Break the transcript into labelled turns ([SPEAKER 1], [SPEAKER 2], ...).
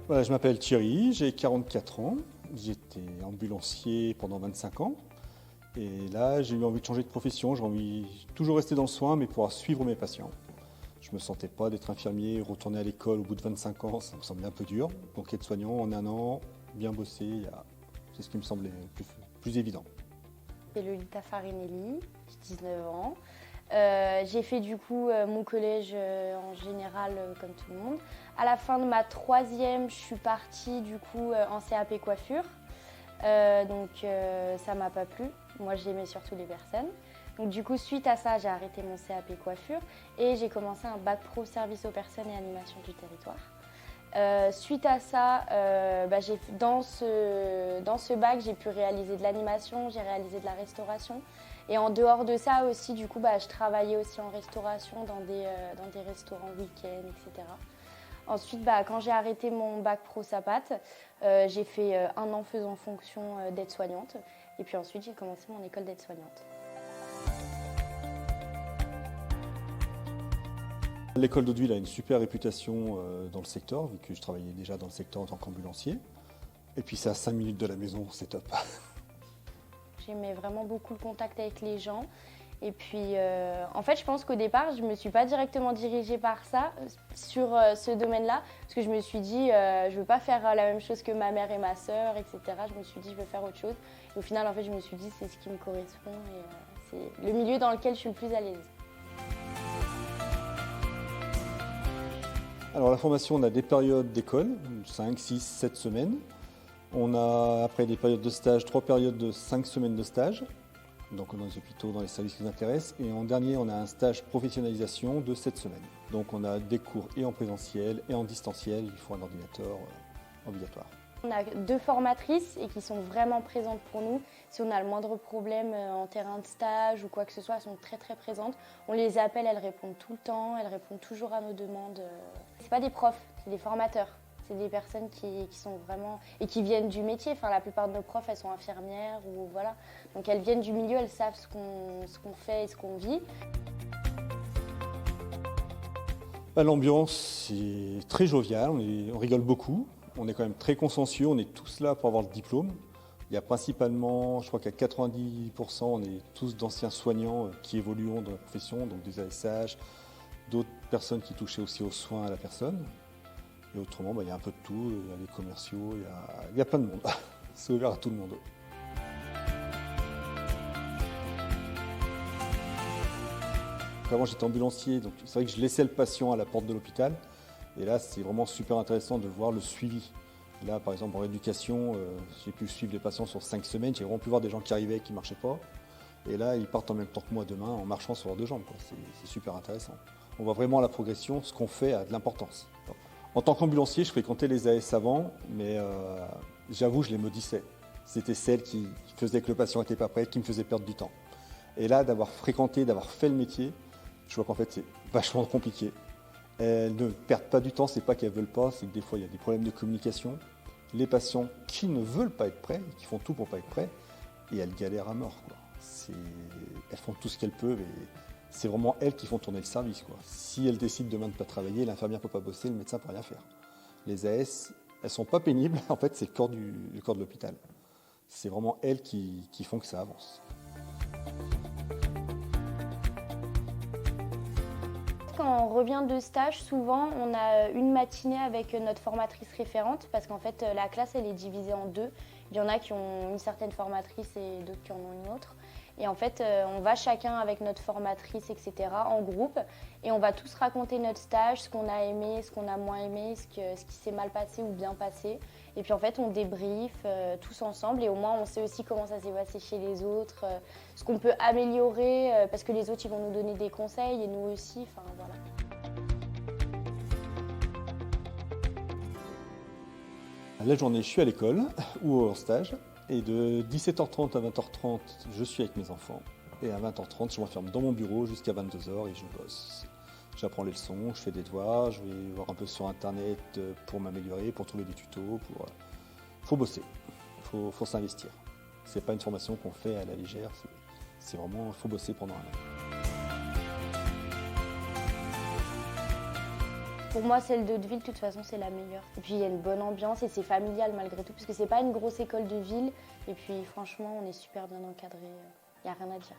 [SPEAKER 1] Voilà, je m'appelle Thierry, j'ai 44 ans. J'étais ambulancier pendant 25 ans. Et là, j'ai eu envie de changer de profession. J'ai envie de toujours rester dans le soin, mais pouvoir suivre mes patients. Je ne me sentais pas d'être infirmier, retourner à l'école au bout de 25 ans, ça me semblait un peu dur. Donc être soignant en un an, bien bosser, c'est ce qui me semblait plus évident.
[SPEAKER 2] C'est Lolita Farinelli, j'ai 19 ans. J'ai fait du coup mon collège en général comme tout le monde. À la fin de ma troisième, je suis partie du coup en CAP coiffure. Donc ça m'a pas plu. Moi j'aimais surtout les personnes. Donc du coup suite à ça, j'ai arrêté mon CAP coiffure et j'ai commencé un bac pro service aux personnes et animation du territoire. Suite à ça, dans ce bac, j'ai pu réaliser de l'animation, j'ai réalisé de la restauration. Et en dehors de ça aussi, du coup, je travaillais aussi en restauration dans des restaurants week-end, etc. Ensuite, quand j'ai arrêté mon bac pro SAPAT, j'ai fait un an faisant fonction d'aide-soignante. Et puis ensuite, j'ai commencé mon école d'aide-soignante.
[SPEAKER 1] L'école d'Hauteville a une super réputation dans le secteur, vu que je travaillais déjà dans le secteur en tant qu'ambulancier. Et puis c'est à 5 minutes de la maison, c'est top.
[SPEAKER 2] J'aimais vraiment beaucoup le contact avec les gens. Et puis, en fait, je pense qu'au départ, je ne me suis pas directement dirigée par ça, sur ce domaine-là, parce que je me suis dit, je ne veux pas faire la même chose que ma mère et ma sœur, etc. Je me suis dit, je veux faire autre chose. Et au final, en fait, je me suis dit, c'est ce qui me correspond et c'est le milieu dans lequel je suis le plus à l'aise.
[SPEAKER 1] Alors la formation, on a des périodes d'école, 5, 6, 7 semaines. On a après des périodes de stage, 3 périodes de 5 semaines de stage. Donc dans les hôpitaux, dans les services qui nous intéressent. Et en dernier, on a un stage professionnalisation de 7 semaines. Donc on a des cours et en présentiel et en distanciel. Il faut un ordinateur obligatoire.
[SPEAKER 2] On a 2 formatrices et qui sont vraiment présentes pour nous. Si on a le moindre problème en terrain de stage ou quoi que ce soit, elles sont très très présentes. On les appelle, elles répondent tout le temps, elles répondent toujours à nos demandes. C'est pas des profs, c'est des formateurs. C'est des personnes qui sont vraiment et qui viennent du métier. Enfin, la plupart de nos profs, elles sont infirmières ou voilà. Donc elles viennent du milieu, elles savent ce qu'on fait et ce qu'on vit.
[SPEAKER 1] L'ambiance est très joviale, on rigole beaucoup. On est quand même très consensueux, on est tous là pour avoir le diplôme. Il y a principalement, je crois qu'à 90%, on est tous d'anciens soignants qui évoluent dans la profession, donc des ASH, d'autres personnes qui touchaient aussi aux soins à la personne. Et autrement, il y a un peu de tout, il y a les commerciaux, il y a plein de monde. C'est ouvert à tout le monde. Avant, j'étais ambulancier, donc c'est vrai que je laissais le patient à la porte de l'hôpital. Et là, c'est vraiment super intéressant de voir le suivi. Là, par exemple, en rééducation, j'ai pu suivre les patients sur 5 semaines. J'ai vraiment pu voir des gens qui arrivaient et qui ne marchaient pas. Et là, ils partent en même temps que moi demain en marchant sur leurs 2 jambes. C'est super intéressant. On voit vraiment la progression, ce qu'on fait a de l'importance. En tant qu'ambulancier, je fréquentais les AS avant, mais j'avoue, je les maudissais. C'était celles qui faisaient que le patient n'était pas prêt, qui me faisaient perdre du temps. Et là, d'avoir fréquenté, d'avoir fait le métier, je vois qu'en fait, c'est vachement compliqué. Elles ne perdent pas du temps, c'est pas qu'elles veulent pas, c'est que des fois il y a des problèmes de communication. Les patients qui ne veulent pas être prêts, qui font tout pour pas être prêts, et elles galèrent à mort, quoi. Elles font tout ce qu'elles peuvent et c'est vraiment elles qui font tourner le service, quoi. Si elles décident demain de ne pas travailler, l'infirmière ne peut pas bosser, le médecin ne peut rien faire. Les AS, elles sont pas pénibles, en fait c'est le corps de l'hôpital. C'est vraiment elles qui font que ça avance.
[SPEAKER 2] Quand on revient de stage, souvent, on a une matinée avec notre formatrice référente parce qu'en fait, la classe, elle est divisée en 2. Il y en a qui ont une certaine formatrice et d'autres qui en ont une autre. Et en fait, on va chacun avec notre formatrice, etc., en groupe. Et on va tous raconter notre stage, ce qu'on a aimé, ce qu'on a moins aimé, ce qui s'est mal passé ou bien passé. Et puis en fait, on débrief tous ensemble et au moins, on sait aussi comment ça s'est passé chez les autres, ce qu'on peut améliorer, parce que les autres, ils vont nous donner des conseils et nous aussi. Enfin, voilà.
[SPEAKER 1] La journée, je suis à l'école ou en stage. Et de 17h30 à 20h30, je suis avec mes enfants. Et à 20h30, je m'enferme dans mon bureau jusqu'à 22h et je bosse. J'apprends les leçons, je fais des devoirs, je vais voir un peu sur Internet pour m'améliorer, pour trouver des tutos. Faut bosser, faut s'investir. C'est pas une formation qu'on fait à la légère, c'est vraiment, faut bosser pendant un an.
[SPEAKER 2] Pour moi, celle de Hauteville, de toute façon, c'est la meilleure. Et puis, il y a une bonne ambiance et c'est familial malgré tout, parce que c'est pas une grosse école de ville. Et puis, franchement, on est super bien encadré. Il n'y a rien à dire.